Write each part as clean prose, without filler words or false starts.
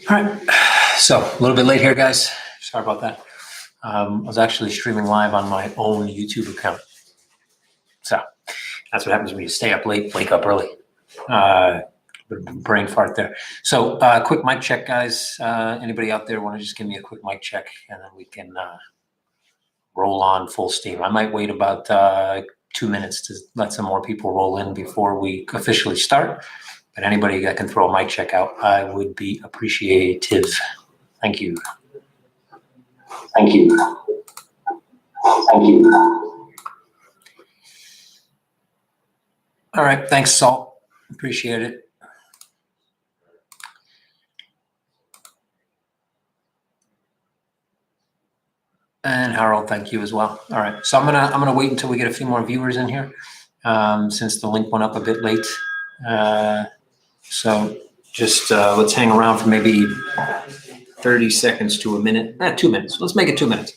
All right, so a little bit late here, guys. Sorry about that. I was actually streaming live on my own YouTube account. So that's what happens when you stay up late, wake up early. Brain fart there. So quick mic check, guys. Anybody out there want to just give me a quick mic check, and then we can roll on full steam. I might wait about 2 minutes to let some more people roll in before we officially start. But anybody that can throw a mic check out, I would be appreciative. Thank you. Thank you. Thank you. All right, thanks, Salt. Appreciate it. And Harold, thank you as well. All right, so I'm gonna wait until we get a few more viewers in here, since the link went up a bit late. So just let's hang around for maybe 30 seconds to a minute. 2 minutes. Let's make it 2 minutes.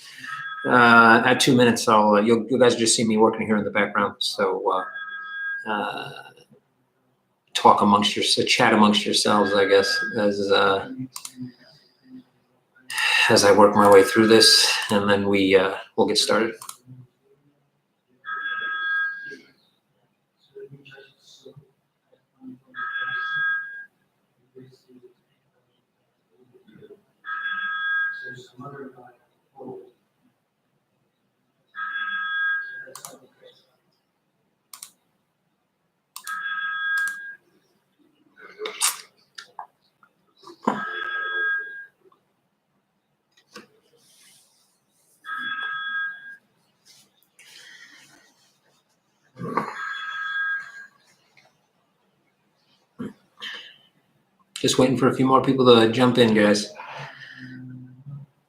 At 2 minutes, I'll you guys just see me working here in the background. So talk amongst chat amongst yourselves, I guess, as I work my way through this, and then we'll get started. Just waiting for a few more people to jump in, guys.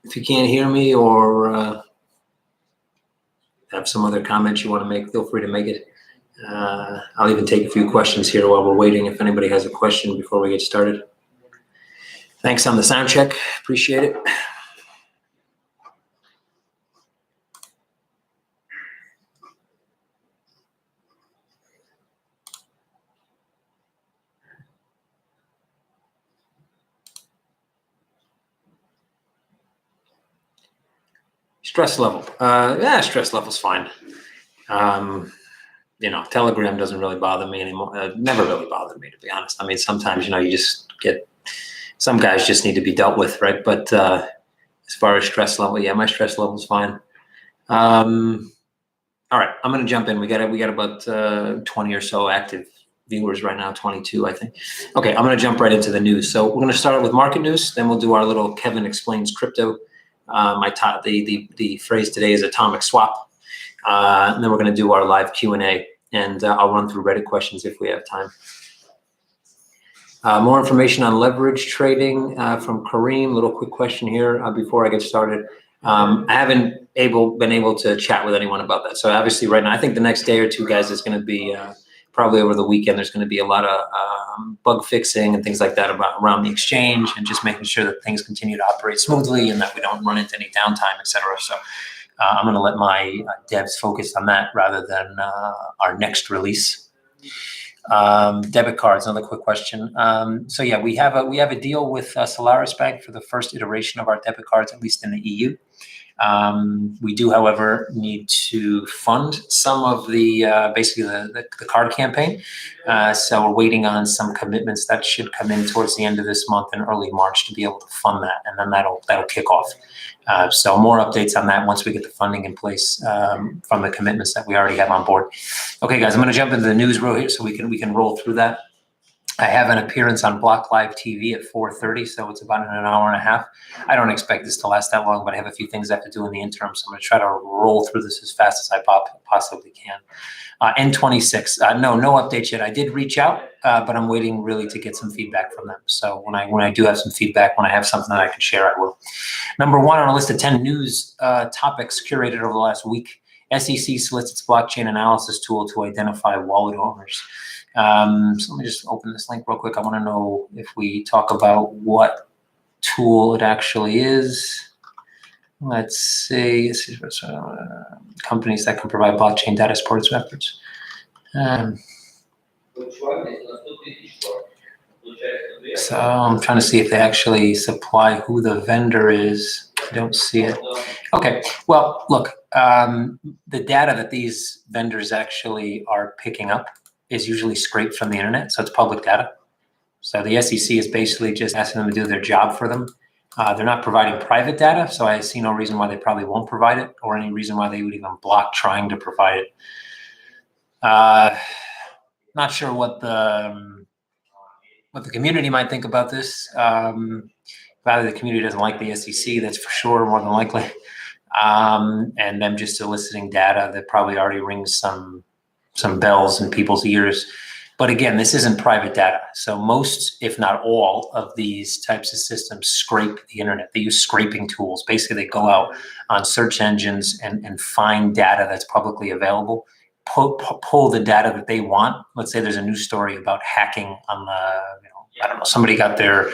If you can't hear me or have some other comments you want to make, feel free to make it. I'll even take a few questions here while we're waiting if anybody has a question before we get started. Thanks on the sound check. Appreciate it. Stress level. Stress level's fine. Telegram doesn't really bother me anymore. Never really bothered me, to be honest. I mean, sometimes, you just get, some guys just need to be dealt with, right? But as far as stress level, yeah, my stress level's fine. All right, I'm going to jump in. We got about 20 or so active viewers right now, 22, I think. Okay, I'm going to jump right into the news. So we're going to start out with market news. Then we'll do our little Kevin Explains Crypto. The phrase today is atomic swap. And then we're going to do our live Q&A, and I'll run through Reddit questions if we have time. More information on leverage trading from Kareem. Little quick question here before I get started. I haven't been able to chat with anyone about that. So obviously right now, I think the next day or two, guys, is going to be probably over the weekend. There's going to be a lot of bug fixing and things like that around the exchange, and just making sure that things continue to operate smoothly and that we don't run into any downtime, et cetera. So I'm going to let my devs focus on that rather than our next release. Debit cards, another quick question. So yeah, we have a deal with Solaris Bank for the first iteration of our debit cards, at least in the EU. We do, however, need to fund some of the basically the card campaign. So we're waiting on some commitments that should come in towards the end of this month and early March to be able to fund that, and then that'll kick off. So more updates on that once we get the funding in place from the commitments that we already have on board. Okay, guys, I'm going to jump into the news row here so we can roll through that. I have an appearance on Block Live TV at 4:30, so it's about an hour and a half. I don't expect this to last that long, but I have a few things I have to do in the interim, so I'm going to try to roll through this as fast as I possibly can. N26, no updates yet. I did reach out, but I'm waiting really to get some feedback from them. So when I do have some feedback, when I have something that I can share, I will. Number one on a list of 10 news topics curated over the last week: SEC splits its blockchain analysis tool to identify wallet owners. So let me just open this link real quick. I want to know if we talk about what tool it actually is. Let's see. Companies that can provide blockchain data supported methods. So I'm trying to see if they actually supply who the vendor is. I don't see it. Okay, well, look, the data that these vendors actually are picking up is usually scraped from the internet, so it's public data. So the SEC is basically just asking them to do their job for them. They're not providing private data, so I see no reason why they probably won't provide it, or any reason why they would even block trying to provide it. Not sure what the community might think about this. Probably the community doesn't like the SEC, that's for sure, more than likely. And them just soliciting data that probably already rings some bells in people's ears. But again, this isn't private data. So most, if not all, of these types of systems scrape the internet. They use scraping tools. Basically, they go out on search engines and find data that's publicly available, pull the data that they want. Let's say there's a news story about hacking on the, I don't know, somebody got their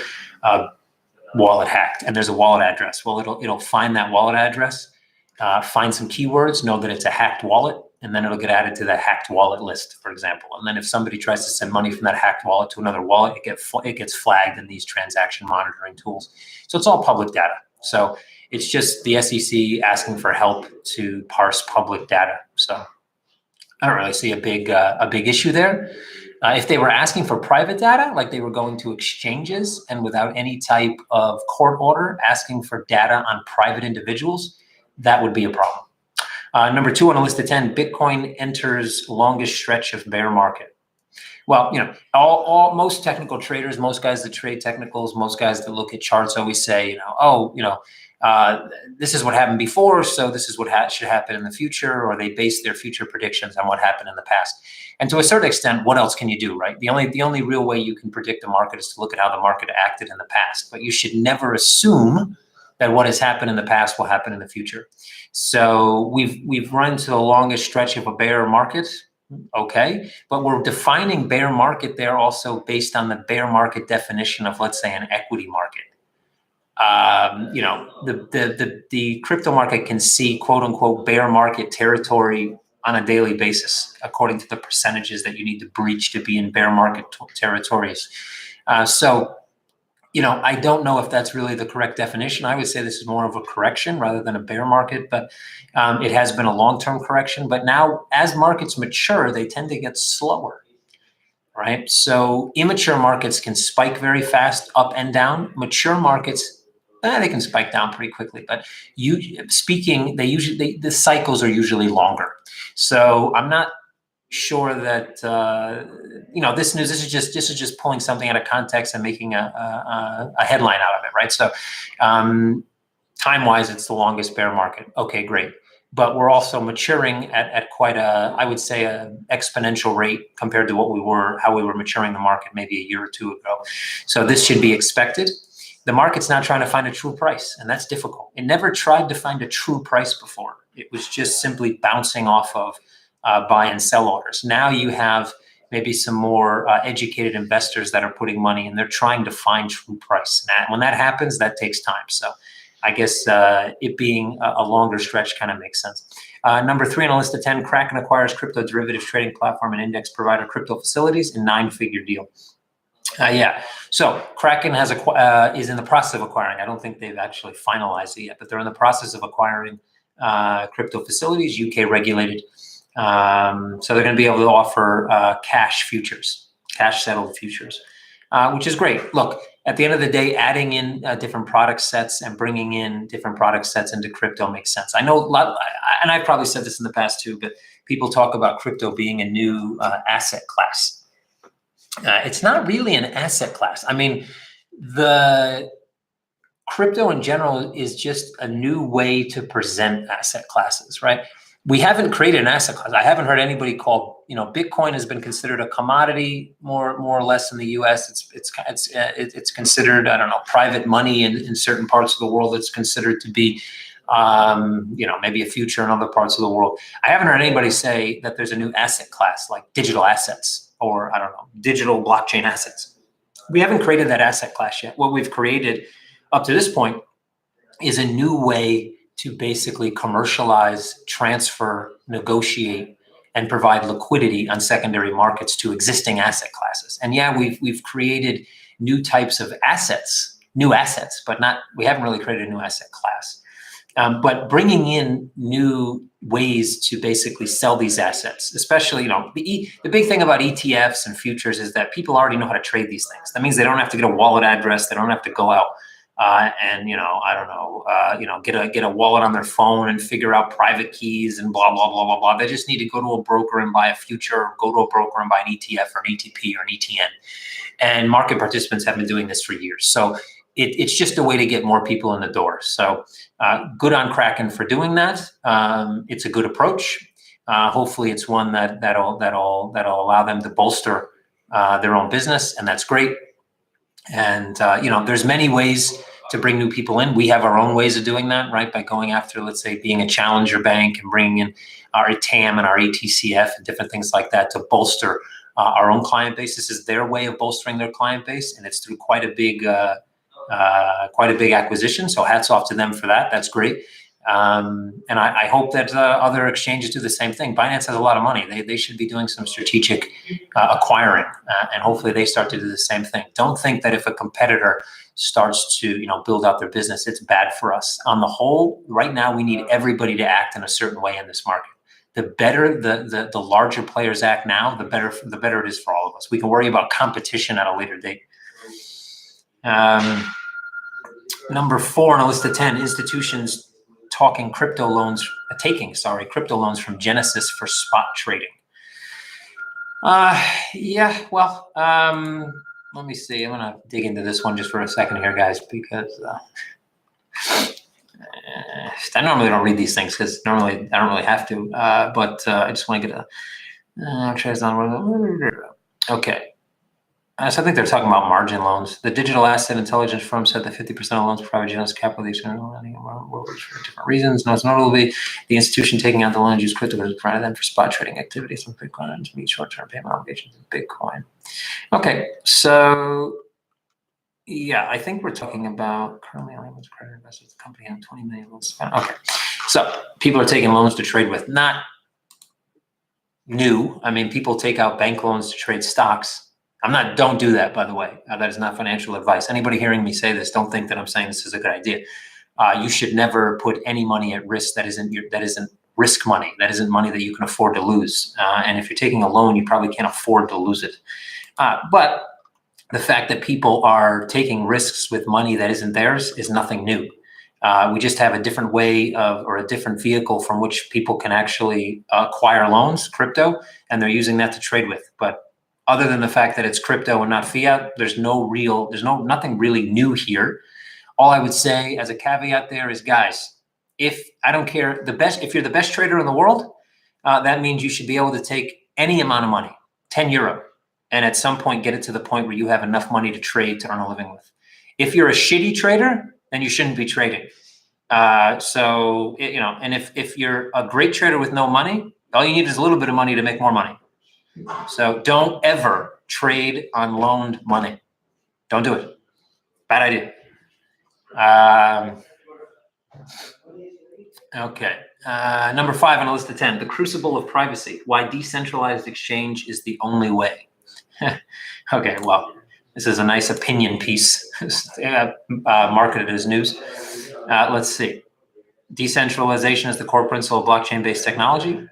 wallet hacked and there's a wallet address. Well, it'll find that wallet address, find some keywords, know that it's a hacked wallet, and then it'll get added to the hacked wallet list, for example. And then if somebody tries to send money from that hacked wallet to another wallet, it gets flagged in these transaction monitoring tools. So it's all public data. So it's just the SEC asking for help to parse public data. So I don't really see a big issue there. If they were asking for private data, like they were going to exchanges and without any type of court order asking for data on private individuals, that would be a problem. Number 2 on a list of 10, Bitcoin enters longest stretch of bear market. Well, most technical traders, most guys that trade technicals, most guys that look at charts always say, this is what happened before, so this is what should happen in the future, or they base their future predictions on what happened in the past. And to a certain extent, what else can you do, right? The only real way you can predict the market is to look at how the market acted in the past. But you should never assume that what has happened in the past will happen in the future. So we've run to the longest stretch of a bear market, okay, but we're defining bear market there also based on the bear market definition of, let's say, an equity market. The crypto market can see quote unquote bear market territory on a daily basis, according to the percentages that you need to breach to be in bear market territories. I don't know if that's really the correct definition. I would say this is more of a correction rather than a bear market, but it has been a long-term correction. But now as markets mature, they tend to get slower, right? So immature markets can spike very fast up and down. Mature markets, they can spike down pretty quickly, but the cycles are usually longer. So I'm not sure that this news. This is just pulling something out of context and making a headline out of it, right? So time-wise, it's the longest bear market. Okay, great. But we're also maturing at quite I would say, an exponential rate compared to how we were maturing the market maybe a year or two ago. So this should be expected. The market's now trying to find a true price, and that's difficult. It never tried to find a true price before. It was just simply bouncing off of buy and sell orders. Now you have maybe some more educated investors that are putting money, and they're trying to find true price. And when that happens, that takes time. So I guess it being a longer stretch kind of makes sense. Number 3 on a list of 10, Kraken acquires crypto derivatives trading platform and index provider Crypto Facilities in 9-figure deal. So Kraken is in the process of acquiring. I don't think they've actually finalized it yet, but they're in the process of acquiring Crypto Facilities, UK regulated. So they're going to be able to offer cash settled futures, which is great. Look, at the end of the day, adding in different product sets and bringing in different product sets into crypto makes sense. I know and I've probably said this in the past too, but people talk about crypto being a new asset class. It's not really an asset class. I mean, the crypto in general is just a new way to present asset classes, right? We haven't created an asset class. I haven't heard anybody call, Bitcoin has been considered a commodity more or less in the US. It's considered, I don't know, private money in certain parts of the world. It's considered to be, maybe a future in other parts of the world. I haven't heard anybody say that there's a new asset class like digital assets or, I don't know, digital blockchain assets. We haven't created that asset class yet. What we've created up to this point is a new way to basically commercialize, transfer, negotiate, and provide liquidity on secondary markets to existing asset classes. And yeah, we've created new types of assets, new assets, but we haven't really created a new asset class. But bringing in new ways to basically sell these assets, especially, the big thing about ETFs and futures is that people already know how to trade these things. That means they don't have to get a wallet address. They don't have to go out and get a wallet on their phone and figure out private keys and blah, blah, blah, blah, blah. They just need to go to a broker and buy a future, or go to a broker and buy an ETF or an ETP or an ETN. And market participants have been doing this for years. So it's just a way to get more people in the door. So good on Kraken for doing that. It's a good approach. Hopefully it's one that'll allow them to bolster their own business, and that's great. And there's many ways to bring new people in. We have our own ways of doing that, right? By going after, let's say, being a challenger bank and bringing in our TAM and our ATCF and different things like that to bolster our own client base. This is their way of bolstering their client base, and it's through quite a big acquisition. So hats off to them for that. That's great. And I hope that other exchanges do the same thing. Binance has a lot of money. They should be doing some strategic acquiring, and hopefully they start to do the same thing. Don't think that if a competitor starts to build out their business, it's bad for us. On the whole, right now we need everybody to act in a certain way in this market. The better the larger players act now, the better it is for all of us. We can worry about competition at a later date. Number 4 on a list of 10, institutions taking crypto loans from Genesis for spot trading. Let me see. I'm gonna dig into this one just for a second here, guys, because I normally don't read these things because normally I don't really have to. But I just want to get okay. So I think they're talking about margin loans. The digital asset intelligence firm said that 50% of loans provided Genesis capital for different reasons. Most notably, the institution taking out the loans use crypto to provide them for spot trading activities with Bitcoin and to meet short-term payment obligations in Bitcoin. Okay, so yeah, I think we're talking about currently only was credit investors. The company had 20 million loans spent. Okay, so people are taking loans to trade with. Not new. I mean, people take out bank loans to trade stocks. Don't do that, by the way. That is not financial advice. Anybody hearing me say this, don't think that I'm saying this is a good idea. You should never put any money at risk that isn't risk money. That isn't money that you can afford to lose. And if you're taking a loan, you probably can't afford to lose it. But the fact that people are taking risks with money that isn't theirs is nothing new. We just have a different way or a different vehicle from which people can actually acquire loans, crypto, and they're using that to trade with. But other than the fact that it's crypto and not fiat, there's nothing really new here. All I would say as a caveat there is, guys, I don't care, if you're the best trader in the world, that means you should be able to take any amount of money, 10 euro, and at some point get it to the point where you have enough money to trade to earn a living with. If you're a shitty trader, then you shouldn't be trading. And if you're a great trader with no money, all you need is a little bit of money to make more money. So don't ever trade on loaned money. Don't do it. Bad idea. Okay. Number 5 on the list of 10, the crucible of privacy. Why decentralized exchange is the only way. Okay, well, this is a nice opinion piece marketed as news. Let's see. Decentralization is the core principle of blockchain-based technology.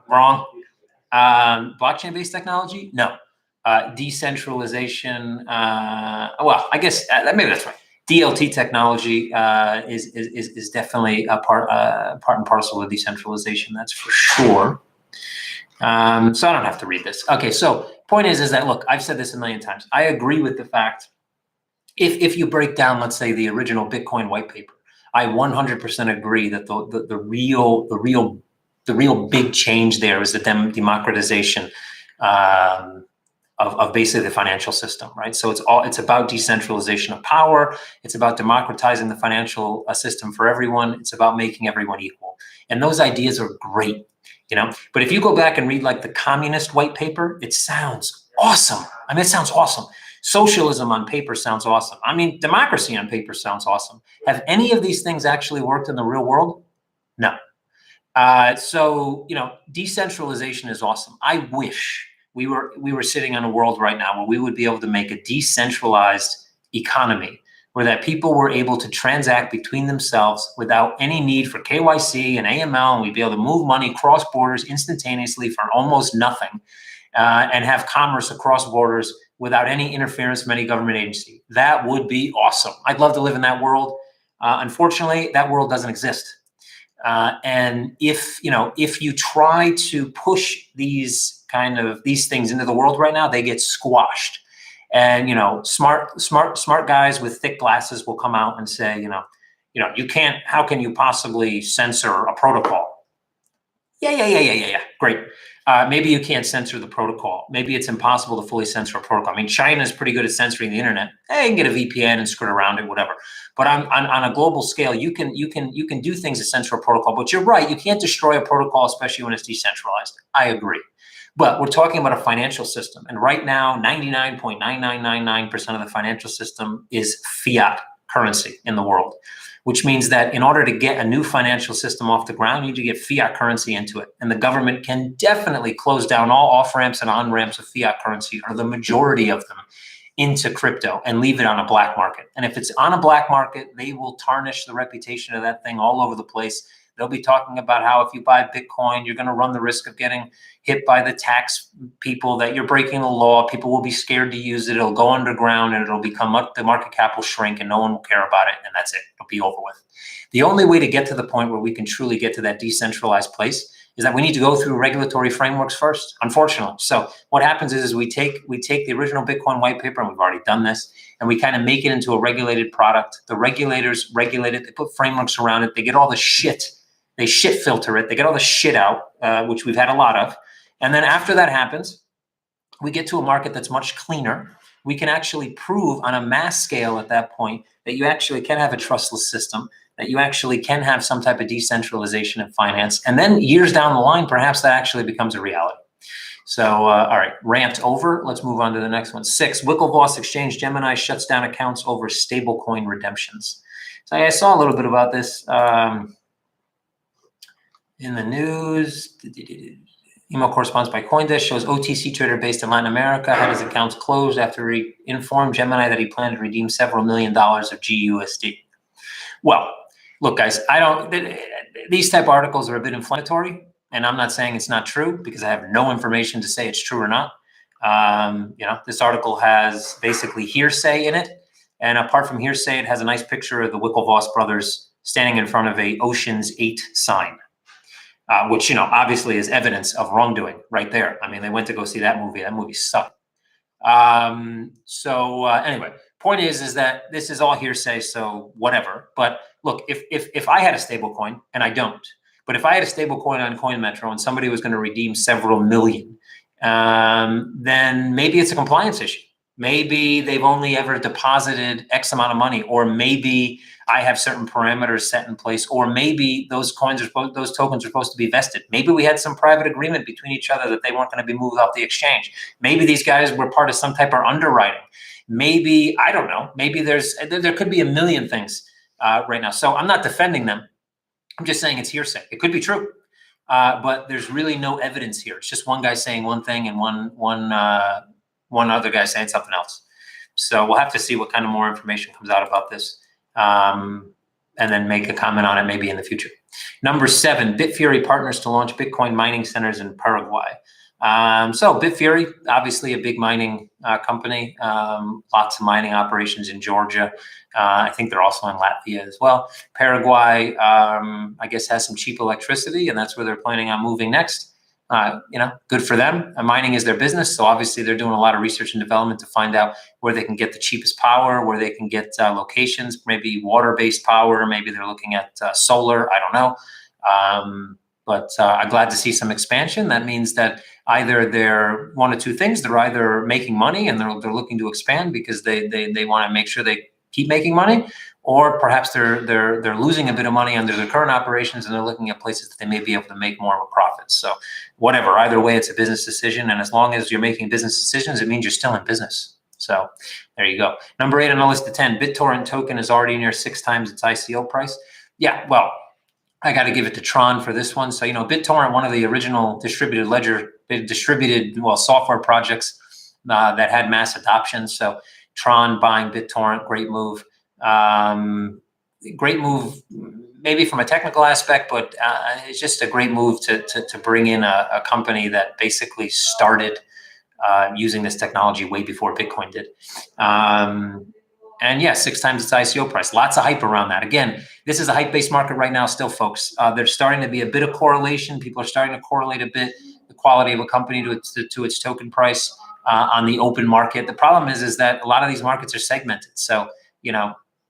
Wrong. Blockchain-based technology? No. Decentralization, well, I guess maybe that's right. DLT technology is definitely a part and parcel of decentralization, that's for sure. So I don't have to read this. Okay, so point is that, look, I've said this a million times. I agree with the fact, if you break down, let's say, the original Bitcoin white paper, I 100% agree that the real big change there is the democratization of basically the financial system, right? So it's about decentralization of power. It's about democratizing the financial system for everyone. It's about making everyone equal. And those ideas are great, But if you go back and read like the communist white paper, it sounds awesome. I mean, it sounds awesome. Socialism on paper sounds awesome. I mean, democracy on paper sounds awesome. Have any of these things actually worked in the real world? No. So, decentralization is awesome. I wish we were sitting in a world right now where we would be able to make a decentralized economy where that people were able to transact between themselves without any need for KYC and AML, and we'd be able to move money cross borders instantaneously for almost nothing, and have commerce across borders without any interference from any government agency. That would be awesome. I'd love to live in that world. Unfortunately, that world doesn't exist. And if you try to push these things into the world right now, they get squashed. And smart guys with thick glasses will come out and say, you can't. How can you possibly censor a protocol? Yeah. Great. Maybe you can't censor the protocol. Maybe it's impossible to fully censor a protocol. I mean, China is pretty good at censoring the internet. Hey, you can get a VPN and skirt around it, whatever. But on a global scale, you can do things to censor a protocol. But you're right, you can't destroy a protocol, especially when it's decentralized. I agree. But we're talking about a financial system. And right now, 99.9999% of the financial system is fiat currency in the world, which means that in order to get a new financial system off the ground, you need to get fiat currency into it. And the government can definitely close down all off-ramps and on-ramps of fiat currency, or the majority of them, into crypto and leave it on a black market. And if it's on a black market, they will tarnish the reputation of that thing all over the place. They'll be talking about how if you buy Bitcoin, you're going to run the risk of getting hit by the tax people, that you're breaking the law. People will be scared to use it. It'll go underground and it'll become up. The market cap will shrink and no one will care about it. And that's it. It'll be over with. The only way to get to the point where we can truly get to that decentralized place is that we need to go through regulatory frameworks first, unfortunately. So what happens is we take the original Bitcoin white paper, and we've already done this, and we kind of make it into a regulated product. The regulators regulate it. They put frameworks around it. They get all the shit. They shit filter it. They get all the shit out, which we've had a lot of. And then after that happens, we get to a market that's much cleaner. We can actually prove on a mass scale at that point that you actually can have a trustless system, that you actually can have some type of decentralization of finance. And then years down the line, perhaps that actually becomes a reality. So, all right, rant over. Let's move on to the next one. 6, Winklevoss exchange Gemini shuts down accounts over stablecoin redemptions. So I saw a little bit about this in the news. Email correspondence by CoinDesk shows OTC trader based in Latin America had his accounts closed after he informed Gemini that he planned to redeem several $1 million of GUSD. Well, look, guys, these type of articles are a bit inflammatory, and I'm not saying it's not true because I have no information to say it's true or not. This article has basically hearsay in it, and apart from hearsay, it has a nice picture of the Winklevoss brothers standing in front of a Ocean's 8 sign. Which, obviously is evidence of wrongdoing right there. I mean, they went to go see that movie. That movie sucked. Anyway, point is that this is all hearsay, so whatever. But look, if I had a stable coin, and I don't, but if I had a stable coin on CoinMetro and somebody was going to redeem several million, then maybe it's a compliance issue. Maybe they've only ever deposited X amount of money, or maybe I have certain parameters set in place, or maybe those tokens are supposed to be vested. Maybe we had some private agreement between each other that they weren't going to be moved off the exchange. Maybe these guys were part of some type of underwriting. Maybe, I don't know, maybe there could be a million things right now. So I'm not defending them. I'm just saying it's hearsay. It could be true, but there's really no evidence here. It's just one guy saying one thing and one other guy saying something else. So we'll have to see what kind of more information comes out about this, and then make a comment on it maybe in the future. Number 7, Bitfury partners to launch Bitcoin mining centers in Paraguay. So Bitfury, obviously a big mining company, lots of mining operations in Georgia. I think they're also in Latvia as well. Paraguay, I guess, has some cheap electricity, and that's where they're planning on moving next. Good for them. Mining is their business. So obviously they're doing a lot of research and development to find out where they can get the cheapest power, where they can get locations, maybe water-based power. Maybe they're looking at solar. I don't know. But I'm glad to see some expansion. That means that either they're one of two things. They're either making money and they're looking to expand because they want to make sure they keep making money, or perhaps they're losing a bit of money under their current operations and they're looking at places that they may be able to make more of a profit. So whatever, either way, it's a business decision. And as long as you're making business decisions, it means you're still in business. So there you go. Number 8 on the list of 10, BitTorrent token is already near 6 times its ICO price. Yeah, well, I got to give it to Tron for this one. So, BitTorrent, one of the original distributed ledger distributed, well, software projects that had mass adoption. So Tron buying BitTorrent, great move. Great move, maybe from a technical aspect, but it's just a great move to bring in a company that basically started using this technology way before Bitcoin did. And yeah, 6 times its ICO price. Lots of hype around that. Again, this is a hype-based market right now still, folks. There's starting to be a bit of correlation. People are starting to correlate a bit the quality of a company to its token price on the open market. The problem is that a lot of these markets are segmented. So,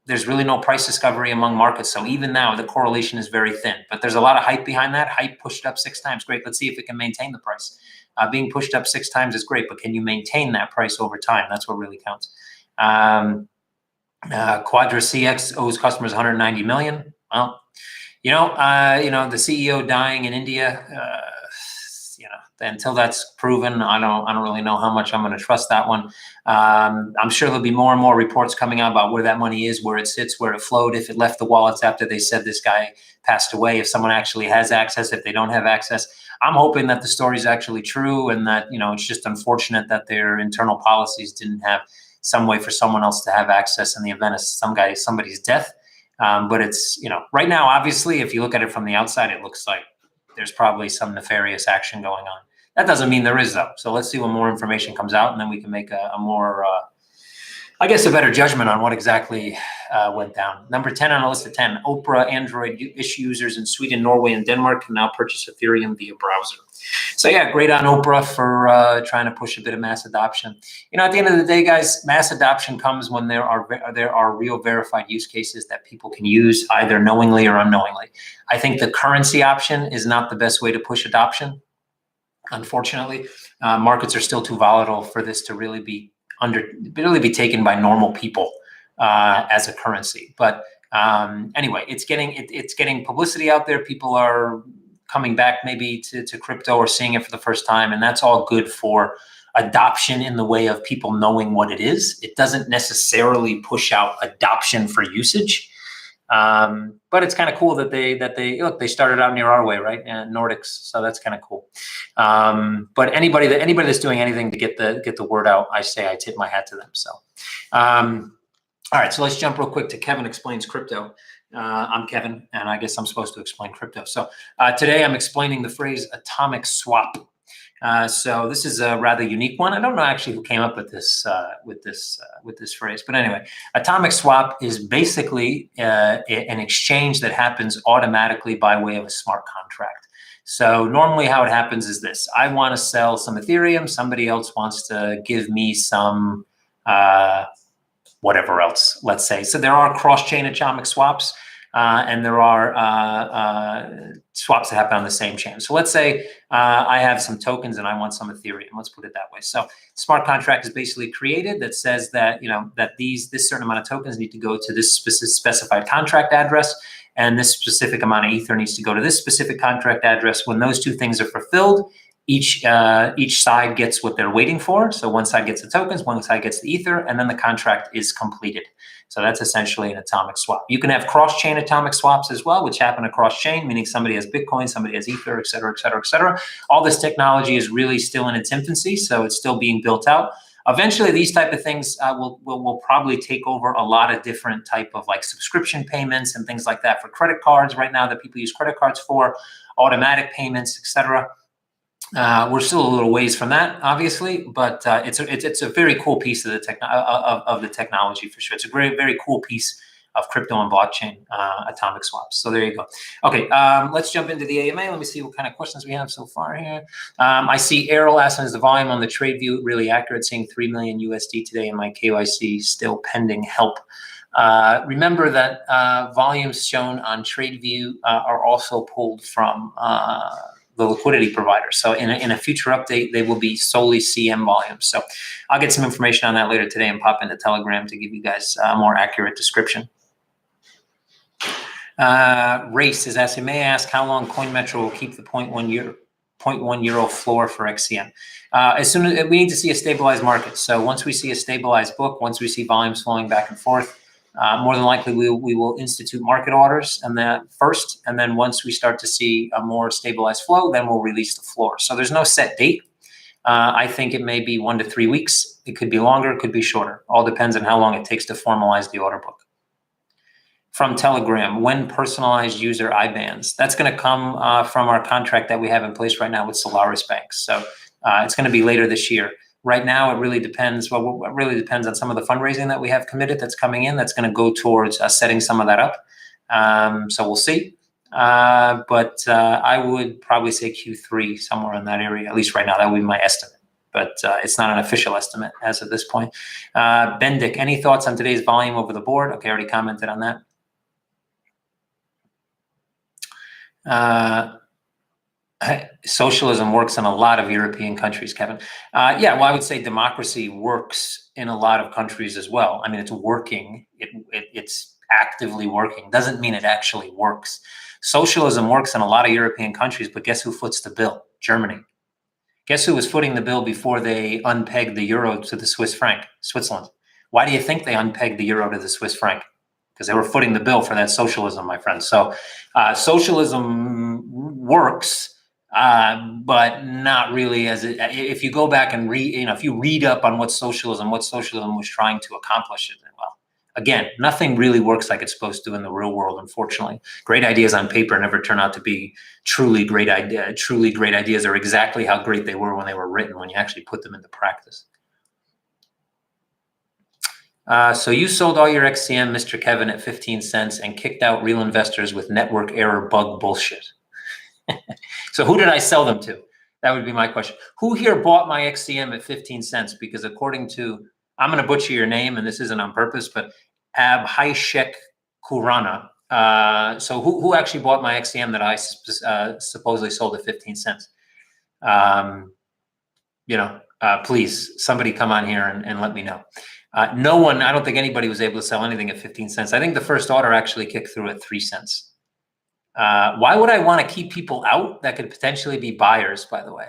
there's really no price discovery among markets. So even now, the correlation is very thin. But there's a lot of hype behind that. Hype pushed up 6 times. Great. Let's see if it can maintain the price. Being pushed up 6 times is great, but can you maintain that price over time? That's what really counts. Quadra CX owes customers 190 million. Well, the CEO dying in India, until that's proven, I don't really know how much I'm going to trust that one. I'm sure there'll be more and more reports coming out about where that money is, where it sits, where it flowed, if it left the wallets after they said this guy passed away, if someone actually has access, if they don't have access. I'm hoping that the story is actually true and that, it's just unfortunate that their internal policies didn't have some way for someone else to have access in the event of somebody's death. But it's, right now, obviously, if you look at it from the outside, it looks like there's probably some nefarious action going on. That doesn't mean there is, though. So let's see when more information comes out, and then we can make a more, a better judgment on what exactly went down. Number 10 on a list of 10, Opera Android users in Sweden, Norway, and Denmark can now purchase Ethereum via browser. So yeah, great on Opera for trying to push a bit of mass adoption. At the end of the day, guys, mass adoption comes when there are real verified use cases that people can use either knowingly or unknowingly. I think the currency option is not the best way to push adoption. Unfortunately, markets are still too volatile for this to really be taken by normal people as a currency. But anyway, it's getting publicity out there. People are coming back maybe to crypto or seeing it for the first time, and that's all good for adoption in the way of people knowing what it is. It doesn't necessarily push out adoption for usage. But it's kind of cool that they started out near our way, right? Nordics. So that's kind of cool. But anybody that's doing anything to get the word out, I tip my hat to them. So, all right, so let's jump real quick to Kevin Explains Crypto. I'm Kevin, and I guess I'm supposed to explain crypto. So today I'm explaining the phrase atomic swap. So this is a rather unique one. I don't know actually who came up with this phrase, but anyway, atomic swap is basically an exchange that happens automatically by way of a smart contract. So normally how it happens is this: I want to sell some Ethereum, somebody else wants to give me some whatever else, let's say. So there are cross-chain atomic swaps. And there are swaps that happen on the same chain. So let's say I have some tokens and I want some Ethereum. Let's put it that way. So smart contract is basically created that says that this certain amount of tokens need to go to this specified contract address, and this specific amount of Ether needs to go to this specific contract address. When those two things are fulfilled, each side gets what they're waiting for. So one side gets the tokens, one side gets the Ether, and then the contract is completed. So that's essentially an atomic swap. You can have cross-chain atomic swaps as well, which happen across chain, meaning somebody has Bitcoin, somebody has Ether, et cetera, et cetera, et cetera. All this technology is really still in its infancy, so it's still being built out. Eventually, these type of things will probably take over a lot of different type of like subscription payments and things like that for credit cards right now that people use credit cards for, automatic payments, et cetera. We're still a little ways from that, obviously, but it's a very cool piece of the technology for sure. It's a very, very cool piece of crypto and blockchain atomic swaps. So there you go. Okay, let's jump into the AMA. Let me see what kind of questions we have so far here. I see Errol asking, is the volume on the TradeView really accurate? Seeing 3 million USD today in my KYC still pending help. Remember that volumes shown on TradeView are also pulled from the liquidity provider. So in a future update, they will be solely CM volumes. So I'll get some information on that later today and pop into Telegram to give you guys a more accurate description. Race is asking, may I ask how long CoinMetro will keep the 0.1 euro floor for XCM? As soon as we need to see a stabilized market. So once we see a stabilized book, once we see volumes flowing back and forth, more than likely we will institute market orders and that first, and then once we start to see a more stabilized flow, then we'll release the floor. So there's no set date. I think it may be 1 to 3 weeks. It could be longer, it could be shorter. All depends on how long it takes to formalize the order book. From Telegram, when personalized user IBANs? That's going to come from our contract that we have in place right now with Solaris Banks. So it's going to be later this year. Right now, it really depends. Well, it really depends on some of the fundraising that we have committed that's coming in. That's going to go towards setting some of that up. So we'll see. But I would probably say Q3, somewhere in that area. At least right now, that would be my estimate. But it's not an official estimate as of this point. Bendik, any thoughts on today's volume over the board? Okay, I already commented on that. Socialism works in a lot of European countries, Kevin. Yeah, well, I would say democracy works in a lot of countries as well. I mean, it's working. It's actively working. Doesn't mean it actually works. Socialism works in a lot of European countries, but guess who foots the bill? Germany. Guess who was footing the bill before they unpegged the euro to the Swiss franc? Switzerland. Why do you think they unpegged the euro to the Swiss franc? Because they were footing the bill for that socialism, my friends. So socialism works, but not really as it. If you go back and read, if you read up on what socialism was trying to accomplish, well, again, nothing really works like it's supposed to in the real world, unfortunately. Great ideas on paper never turn out to be truly great ideas. Truly great ideas are exactly how great they were when they were written, when you actually put them into practice. So you sold all your XCM, Mr. Kevin, at 15 cents and kicked out real investors with network error bug bullshit. So who did I sell them to? That would be my question. Who here bought my XCM at 15 cents? Because according to, I'm going to butcher your name, and this isn't on purpose, but Abhishek Kurana. So who actually bought my XCM that I supposedly sold at 15 cents? Please, somebody come on here and let me know. No one, I don't think anybody was able to sell anything at 15 cents. I think the first order actually kicked through at 3 cents. Why would I want to keep people out that could potentially be buyers, by the way?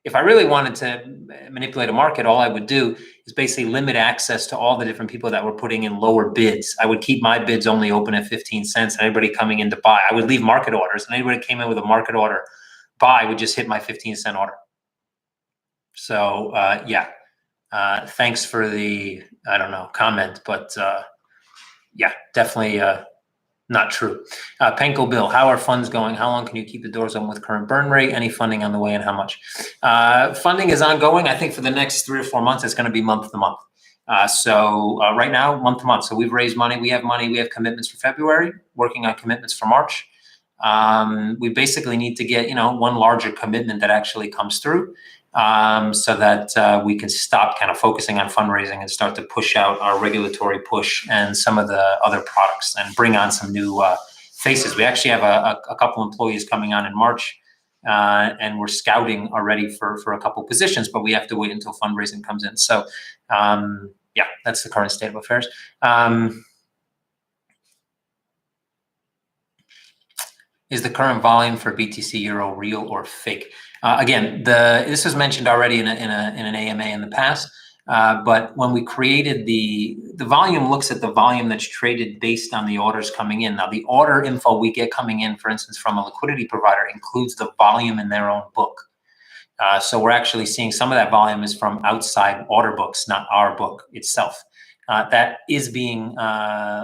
If I really wanted to manipulate a market, all I would do is basically limit access to all the different people that were putting in lower bids. I would keep my bids only open at 15 cents and anybody coming in to buy. I would leave market orders, and anybody that came in with a market order buy would just hit my 15-cent order. So, yeah. Thanks for the, comment, but yeah, definitely not true. Penko Bill, how are funds going? How long can you keep the doors open with current burn rate? Any funding on the way and how much? Funding is ongoing. I think for the next 3 or 4 months, it's going to be month to month. So right now, month to month. So we've raised money. We have money. We have commitments for February, working on commitments for March. We basically need to get, one larger commitment that actually comes through. So that we can stop kind of focusing on fundraising and start to push out our regulatory push and some of the other products and bring on some new faces. We actually have a couple employees coming on in March, and we're scouting already for a couple positions, but we have to wait until fundraising comes in. So yeah, that's the current state of affairs. Is the current volume for BTC Euro real or fake? Again, this was mentioned already in an AMA in the past, but when we created the volume looks at the volume that's traded based on the orders coming in. Now, the order info we get coming in, for instance, from a liquidity provider includes the volume in their own book. So we're actually seeing some of that volume is from outside order books, not our book itself. That is being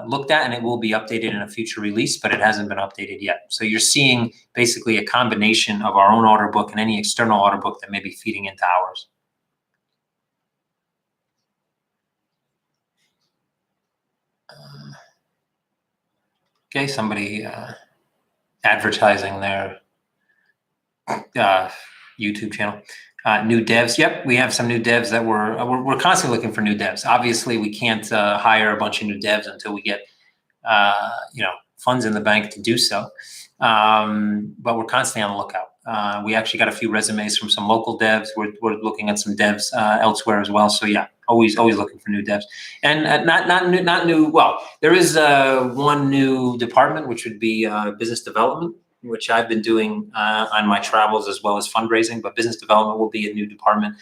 looked at, and it will be updated in a future release, but it hasn't been updated yet. So you're seeing basically a combination of our own order book and any external order book that may be feeding into ours. Okay, somebody advertising their YouTube channel. New devs. Yep, we have some new devs that we're constantly looking for new devs. Obviously, we can't hire a bunch of new devs until we get funds in the bank to do so. But we're constantly on the lookout. We actually got a few resumes from some local devs. We're looking at some devs elsewhere as well. So yeah, always looking for new devs. And not new. Well, there is one new department, which would be business development, which I've been doing on my travels as well as fundraising, but business development will be a new department.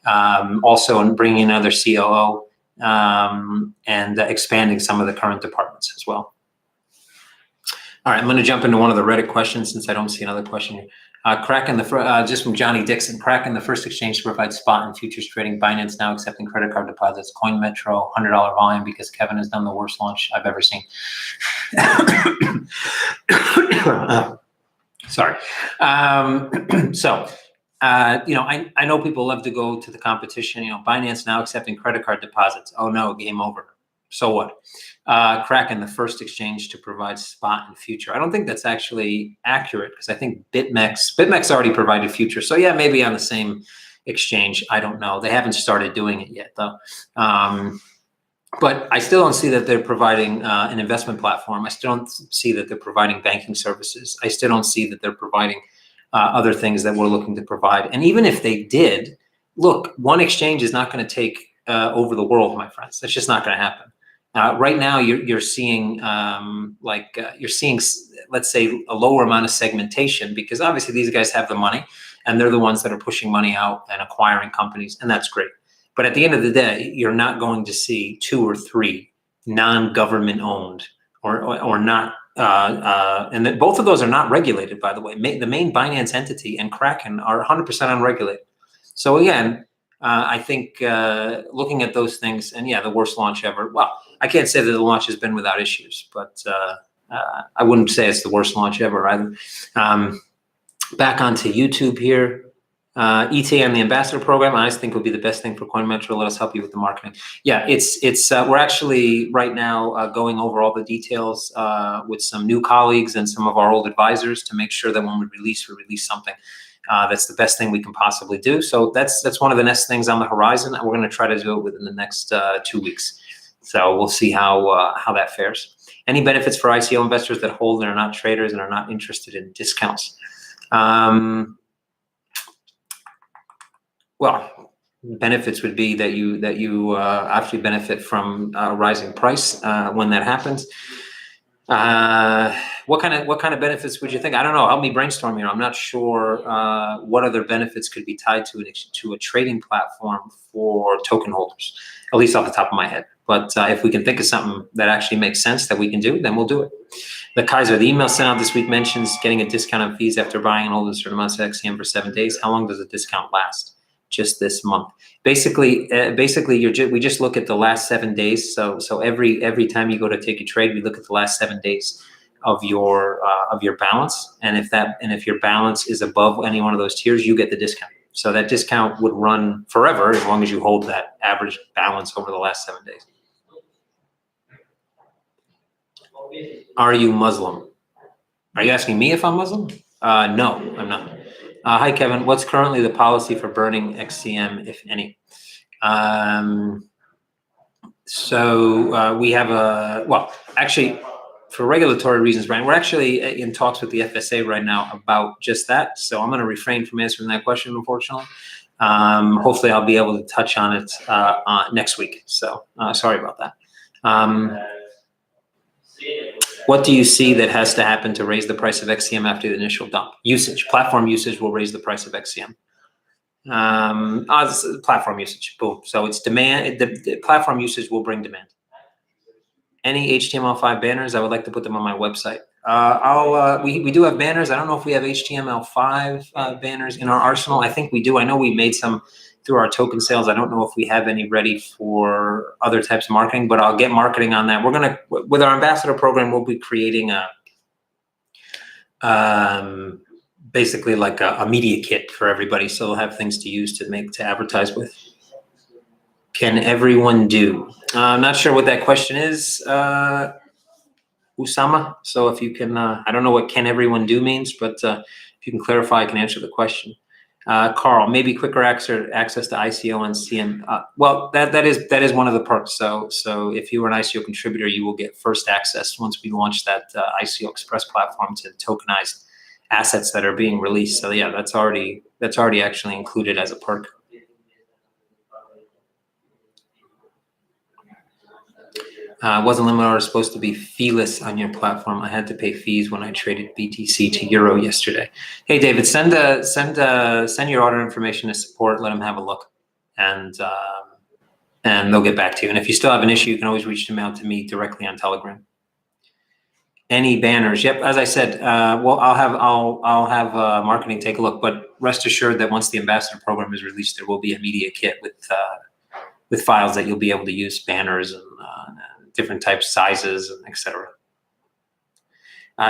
Also in bringing in another COO and expanding some of the current departments as well. All right, I'm going to jump into one of the Reddit questions since I don't see another question here. Just from Johnny Dixon, Kraken, the first exchange to provide spot and futures trading. Binance now accepting credit card deposits. CoinMetro, $100 volume because Kevin has done the worst launch I've ever seen. Sorry. I know people love to go to the competition. Binance now accepting credit card deposits. Oh no, game over. So what? Kraken, the first exchange to provide spot and future. I don't think that's actually accurate because I think BitMEX already provided future. So yeah, maybe on the same exchange. I don't know. They haven't started doing it yet though. But I still don't see that they're providing an investment platform. I still don't see that they're providing banking services. I still don't see that they're providing other things that we're looking to provide. And even if they did, look, one exchange is not going to take over the world, my friends. That's just not going to happen. Right now, you're seeing let's say, a lower amount of segmentation because obviously these guys have the money and they're the ones that are pushing money out and acquiring companies, and that's great. But at the end of the day, you're not going to see 2 or 3 non-government owned or not, and both of those are not regulated, by the way. The main Binance entity and Kraken are 100% unregulated. So again, I think looking at those things, and yeah, the worst launch ever. Well, I can't say that the launch has been without issues, but I wouldn't say it's the worst launch ever either. Back onto YouTube here. ETA and the ambassador program, I think would be the best thing for CoinMetro. Let us help you with the marketing. Yeah, we're actually right now going over all the details with some new colleagues and some of our old advisors to make sure that when we release something that's the best thing we can possibly do. So that's one of the next things on the horizon. We're going to try to do it within the next 2 weeks. So we'll see how that fares. Any benefits for ICO investors that hold and are not traders and are not interested in discounts? Well, benefits would be that you actually benefit from a rising price when that happens. What kind of benefits would you think? I don't know. Help me brainstorm here. I'm not sure what other benefits could be tied to a trading platform for token holders, at least off the top of my head. But if we can think of something that actually makes sense that we can do, then we'll do it. The Kaiser, the email sent out this week mentions getting a discount on fees after buying and holding a certain amount of XCM for 7 days. How long does the discount last? Just this month. Basically, we just look at the last 7 days. So every time you go to take a trade, we look at the last 7 days of your balance, and if your balance is above any one of those tiers, you get the discount. So that discount would run forever as long as you hold that average balance over the last 7 days. Are you Muslim? Are you asking me if I'm Muslim? No, I'm not. Hi, Kevin. What's currently the policy for burning XCM, if any? We have actually, for regulatory reasons, Brian, we're actually in talks with the FSA right now about just that. So I'm going to refrain from answering that question, unfortunately. Hopefully I'll be able to touch on it next week. So sorry about that. What do you see that has to happen to raise the price of XCM after the initial dump? Usage. Platform usage will raise the price of XCM. Platform usage. Boom. So it's demand. The platform usage will bring demand. Any HTML5 banners? I would like to put them on my website. We do have banners. I don't know if we have HTML5 banners in our arsenal. I think we do. I know we made some through our token sales. I don't know if we have any ready for other types of marketing, but I'll get marketing on that. We're gonna, with our ambassador program, we'll be creating basically like a media kit for everybody, so they'll have things to use to advertise with. Can everyone do? I'm not sure what that question is, Usama. So if you can, I don't know what "can everyone do" means, but if you can clarify, I can answer the question. Carl, maybe quicker access to ICO and CM. Well, that is one of the perks. So if you are an ICO contributor, you will get first access once we launch that ICO Express platform to tokenized assets that are being released. So yeah, that's already actually included as a perk. Wasn't limit order supposed to be feeless on your platform? I had to pay fees when I traded BTC to Euro yesterday. Hey, David, send your order information to support. Let them have a look, and they'll get back to you. And if you still have an issue, you can always reach them out to me directly on Telegram. Any banners? Yep. As I said, well, I'll have marketing take a look, but rest assured that once the ambassador program is released, there will be a media kit with files that you'll be able to use, banners and different types, sizes, and etc.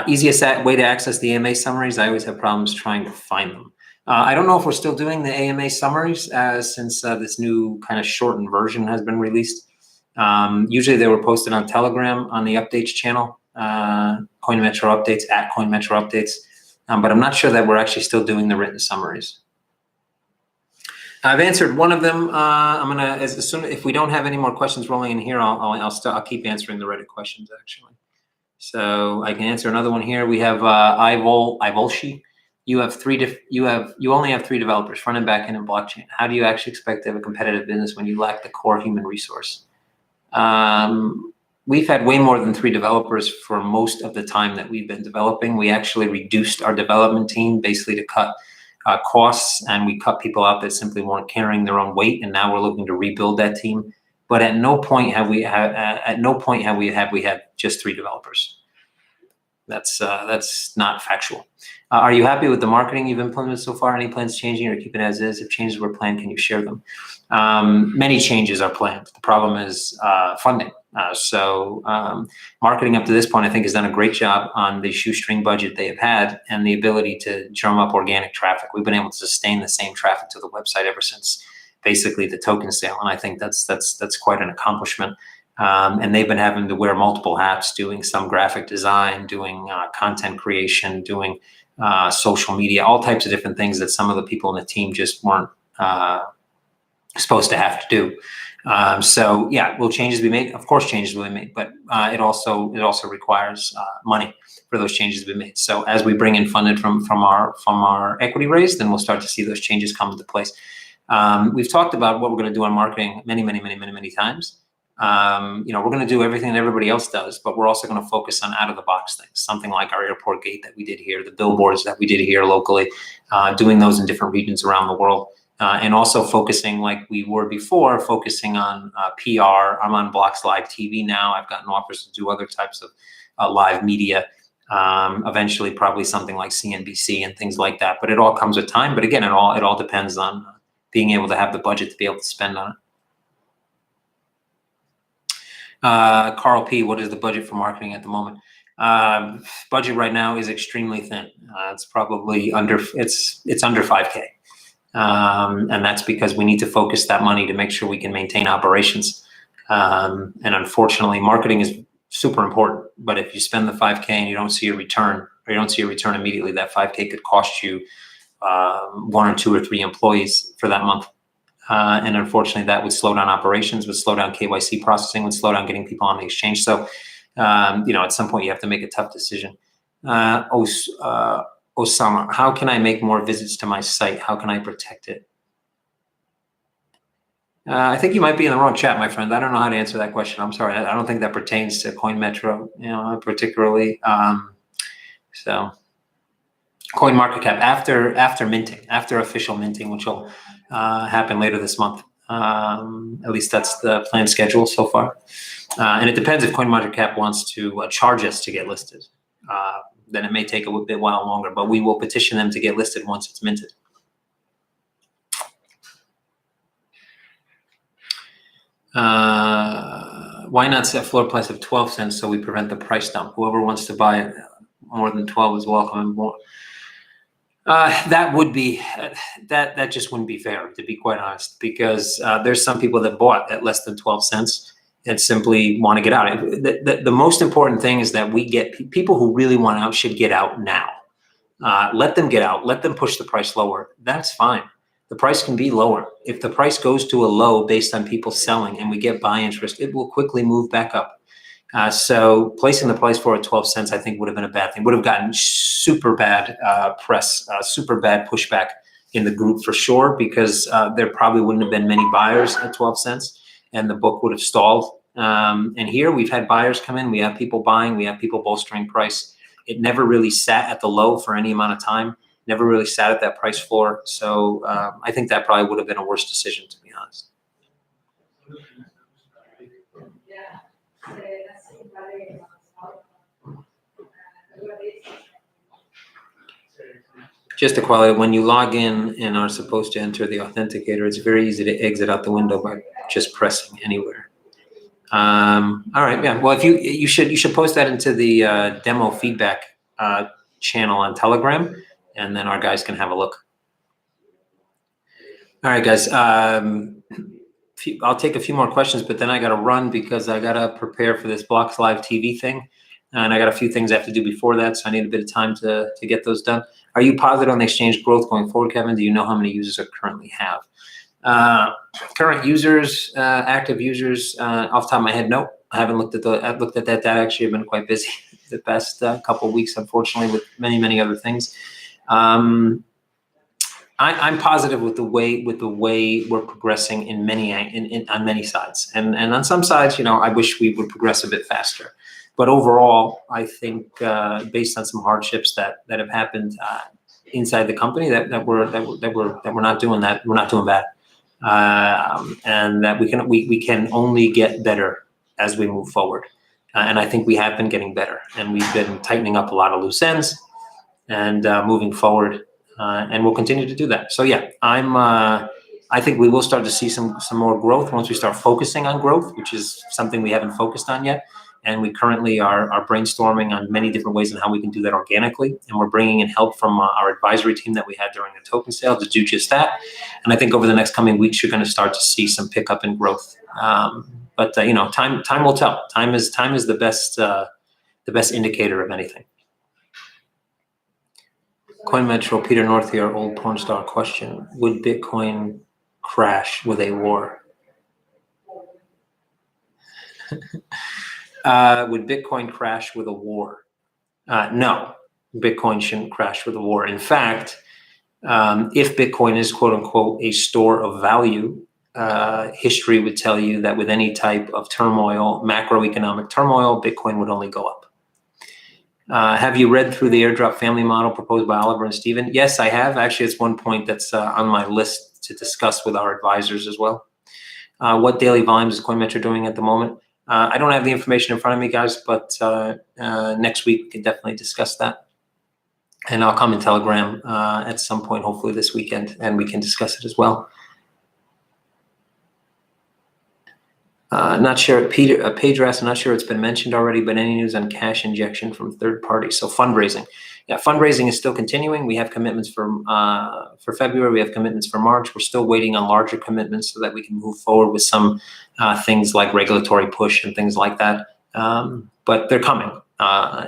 Easiest way to access the AMA summaries. I always have problems trying to find them. I don't know if we're still doing the AMA summaries since this new kind of shortened version has been released. Usually they were posted on Telegram on the updates channel, CoinMetro updates at CoinMetro updates, but I'm not sure that we're actually still doing the written summaries. I've answered one of them. I'm gonna as soon if we don't have any more questions rolling in here, I'll keep answering the Reddit questions actually. So I can answer another one here. We have Ivolshi. You only have 3 developers, front end, back end, and blockchain. How do you actually expect to have a competitive business when you lack the core human resource? We've had way more than 3 developers for most of the time that we've been developing. We actually reduced our development team basically to cut costs, and we cut people out that simply weren't carrying their own weight. And now we're looking to rebuild that team. But at no point have we had just 3 developers. That's not factual. Are you happy with the marketing you've implemented so far? Any plans changing or keep it as is? If changes were planned, can you share them? Many changes are planned. The problem is funding. Marketing up to this point, I think, has done a great job on the shoestring budget they have had and the ability to drum up organic traffic. We've been able to sustain the same traffic to the website ever since basically the token sale, and I think that's quite an accomplishment. And they've been having to wear multiple hats, doing some graphic design, doing content creation, doing social media, all types of different things that some of the people in the team just weren't supposed to have to do. So yeah, will changes be made? Of course changes will be made, but it also requires money for those changes to be made. So as we bring in funded from our equity raise, then we'll start to see those changes come into place. We've talked about what we're going to do on marketing many times. We're going to do everything that everybody else does, but we're also going to focus on out-of-the-box things, something like our airport gate that we did here, the billboards that we did here locally, doing those in different regions around the world, and also focusing like we were before, focusing on PR. I'm on Blocks Live TV now. I've gotten offers to do other types of live media, eventually probably something like CNBC and things like that, but it all comes with time. But again, it all depends on being able to have the budget to be able to spend on it. Carl P, what is the budget for marketing at the moment? Budget right now is extremely thin. It's probably under 5K. And that's because we need to focus that money to make sure we can maintain operations. And unfortunately, marketing is super important, but if you spend the 5K and you don't see a return, or you don't see a return immediately, that 5K could cost you 1 or 2 or 3 employees for that month. And unfortunately, that would slow down operations, would slow down KYC processing, would slow down getting people on the exchange. So, at some point, you have to make a tough decision. Osama, how can I make more visits to my site? How can I protect it? I think you might be in the wrong chat, my friend. I don't know how to answer that question. I'm sorry. I don't think that pertains to CoinMetro, particularly. So, CoinMarketCap after minting, after official minting, which will happen later this month. At least that's the planned schedule so far. And it depends if CoinMarketCap wants to charge us to get listed. Then it may take a bit while longer, but we will petition them to get listed once it's minted. Why not set floor price of 12 cents so we prevent the price dump? Whoever wants to buy it more than 12 is welcome. And more. That would be that just wouldn't be fair, to be quite honest, because there's some people that bought at less than 12 cents and simply want to get out. The most important thing is that we get people who really want out should get out now. Let them get out. Let them push the price lower. That's fine. The price can be lower. If the price goes to a low based on people selling and we get buy interest, it will quickly move back up. So placing the price for at 12 cents, I think, would have been a bad thing. Would have gotten super bad press, super bad pushback in the group for sure, because there probably wouldn't have been many buyers at 12 cents and the book would have stalled. And here we've had buyers come in. We have people buying. We have people bolstering price. It never really sat at the low for any amount of time. Never really sat at that price floor. So I think that probably would have been a worse decision, to be honest. Just to qualify, when you log in and are supposed to enter the authenticator, it's very easy to exit out the window by just pressing anywhere. All right, yeah. Well, if you should post that into the demo feedback channel on Telegram, and then our guys can have a look. All right, guys. I'll take a few more questions, but then I got to run because I got to prepare for this Blocks Live TV thing. And I got a few things I have to do before that, so I need a bit of time to get those done. Are you positive on the exchange growth going forward, Kevin? Do you know how many users it currently have? Current users, active users, off the top of my head, no. I haven't looked at I've looked at that data. Actually, I've been quite busy the past couple of weeks, unfortunately, with many other things. I'm positive with the way we're progressing in on many sides, and on some sides, I wish we would progress a bit faster. But overall, I think based on some hardships that have happened inside the company, that we're not doing that. We're not doing bad, and that we can only get better as we move forward. And I think we have been getting better, and we've been tightening up a lot of loose ends and moving forward, and we'll continue to do that. So yeah, I think we will start to see some more growth once we start focusing on growth, which is something we haven't focused on yet. And we currently are brainstorming on many different ways on how we can do that organically. And we're bringing in help from our advisory team that we had during the token sale to do just that. And I think over the next coming weeks, you're going to start to see some pickup in growth. But time will tell. Time is the best indicator of anything. CoinMetro, Peter North here, old porn star question: would Bitcoin crash with a war? Would Bitcoin crash with a war? No, Bitcoin shouldn't crash with a war. In fact, if Bitcoin is quote unquote a store of value, history would tell you that with any type of turmoil, macroeconomic turmoil, Bitcoin would only go up. Have you read through the airdrop family model proposed by Oliver and Steven? Yes, I have. Actually, it's one point that's on my list to discuss with our advisors as well. What daily volumes is CoinMetro doing at the moment? I don't have the information in front of me, guys, but next week we can definitely discuss that. And I'll come in Telegram at some point, hopefully this weekend, and we can discuss it as well. Not sure, Peter, Pedro asked, I'm not sure it's been mentioned already, but any news on cash injection from third parties? So fundraising. Yeah, fundraising is still continuing. We have commitments for February. We have commitments for March. We're still waiting on larger commitments so that we can move forward with some things like regulatory push and things like that. But they're coming.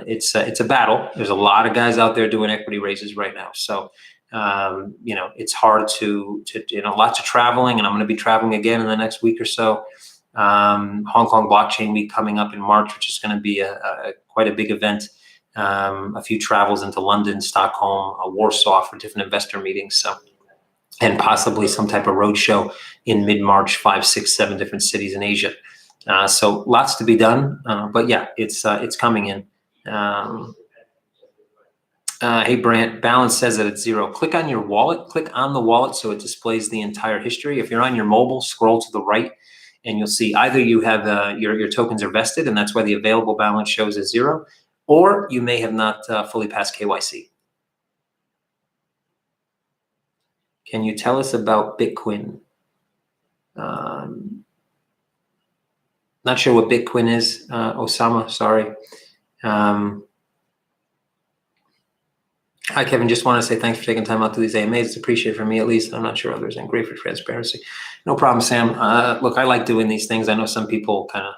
It's a battle. There's a lot of guys out there doing equity raises right now. So it's hard to lots of traveling, and I'm going to be traveling again in the next week or so. Hong Kong Blockchain Week coming up in March, which is going to be quite a big event. A few travels into London, Stockholm, Warsaw for different investor meetings. So, and possibly some type of roadshow in mid-March, 5, 6, 7 different cities in Asia. So lots to be done. But yeah, it's coming in. Hey, Brant, balance says that it's 0. Click on your wallet. Click on the wallet so it displays the entire history. If you're on your mobile, scroll to the right, and you'll see either you have your tokens are vested, and that's why the available balance shows as 0, or you may have not fully passed KYC. Can you tell us about Bitcoin? Not sure what Bitcoin is, Osama, sorry. Hi, Kevin. Just want to say thanks for taking time out to these AMAs. It's appreciated for me, at least. I'm not sure others, and great for transparency. No problem, Sam. Look, I like doing these things. I know some people kind of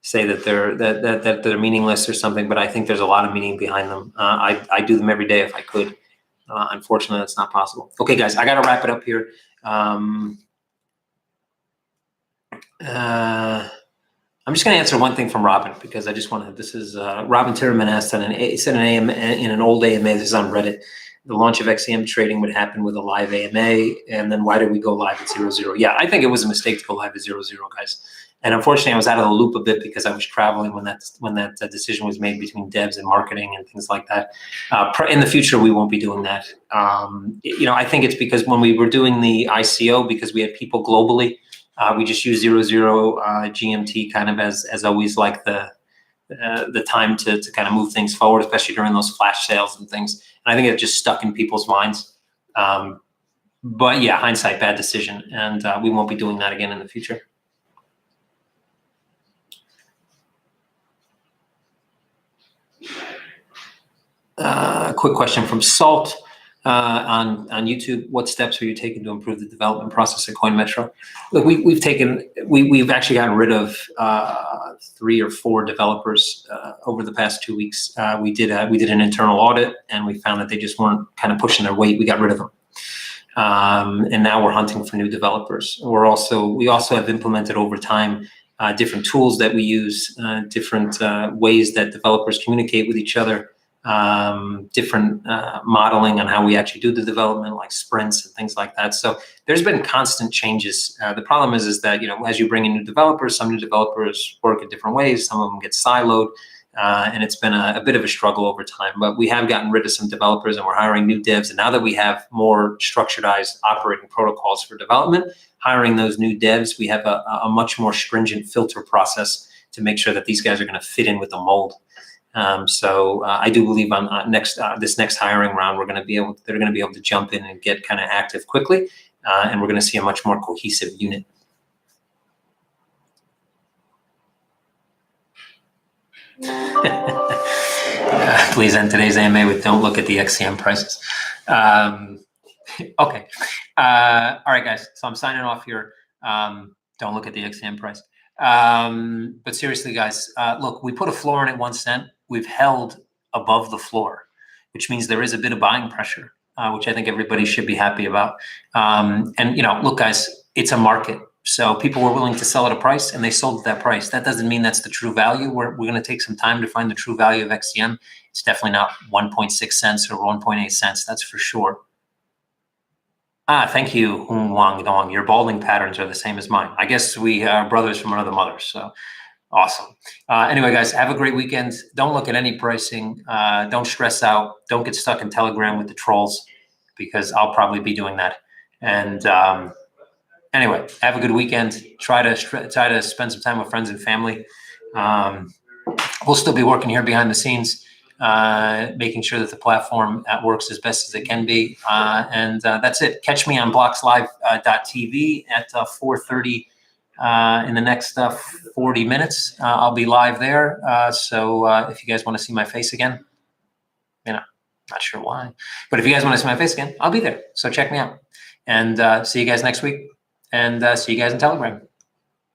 say that they're meaningless or something, but I think there's a lot of meaning behind them. I do them every day if I could. Unfortunately, that's not possible. Okay, guys, I got to wrap it up here. I'm just going to answer one thing from Robin, because I just want to. This is Robin Tierman asked in an old AMA. This is on Reddit. The launch of XEM trading would happen with a live AMA, and then why did we go live at 0-0? Yeah, I think it was a mistake to go live at 0-0, guys. And unfortunately, I was out of the loop a bit because I was traveling when that decision was made between devs and marketing and things like that. In the future, we won't be doing that. I think it's because when we were doing the ICO, because we had people globally, we just use 0-0 GMT kind of as always like the time to kind of move things forward, especially during those flash sales and things. I think it just stuck in people's minds. But yeah, hindsight, bad decision. And we won't be doing that again in the future. Quick question from Salt on YouTube. What steps are you taking to improve the development process at CoinMetro? Look, we've actually gotten rid of 3 or 4 developers over the past 2 weeks. We did an internal audit, and we found that they just weren't kind of pushing their weight. We got rid of them. And now we're hunting for new developers. We also have implemented over time different tools that we use, different ways that developers communicate with each other, different modeling on how we actually do the development, like sprints and things like that. So there's been constant changes. The problem is that, as you bring in new developers, some new developers work in different ways. Some of them get siloed. And it's been a bit of a struggle over time, but we have gotten rid of some developers and we're hiring new devs. And now that we have more structuredized operating protocols for development, hiring those new devs, we have a much more stringent filter process to make sure that these guys are going to fit in with the mold. So I do believe on this next hiring round, they're going to be able to jump in and get kind of active quickly, and we're going to see a much more cohesive unit. Please end today's AMA with "Don't look at the XCM prices." Okay. All right, guys. So I'm signing off here. Don't look at the XCM price. But seriously, guys, look, we put a floor in at 1 cent. We've held above the floor, which means there is a bit of buying pressure, which I think everybody should be happy about. And look, guys, it's a market. So people were willing to sell at a price and they sold at that price. That doesn't mean that's the true value. We're going to take some time to find the true value of XCM. It's definitely not 1.6 cents or 1.8 cents. That's for sure. Thank you, Wang Dong. Your balding patterns are the same as mine. I guess we are brothers from another mother. So awesome. Anyway, guys, have a great weekend. Don't look at any pricing. Don't stress out. Don't get stuck in Telegram with the trolls, because I'll probably be doing that. And anyway, have a good weekend. Try to spend some time with friends and family. We'll still be working here behind the scenes, making sure that the platform works as best as it can be. And that's it. Catch me on blockslive.tv at 4:30 in the next 40 minutes. I'll be live there. So if you guys want to see my face again, not sure why, but if you guys want to see my face again, I'll be there. So check me out. And see you guys next week. And see you guys in Telegram.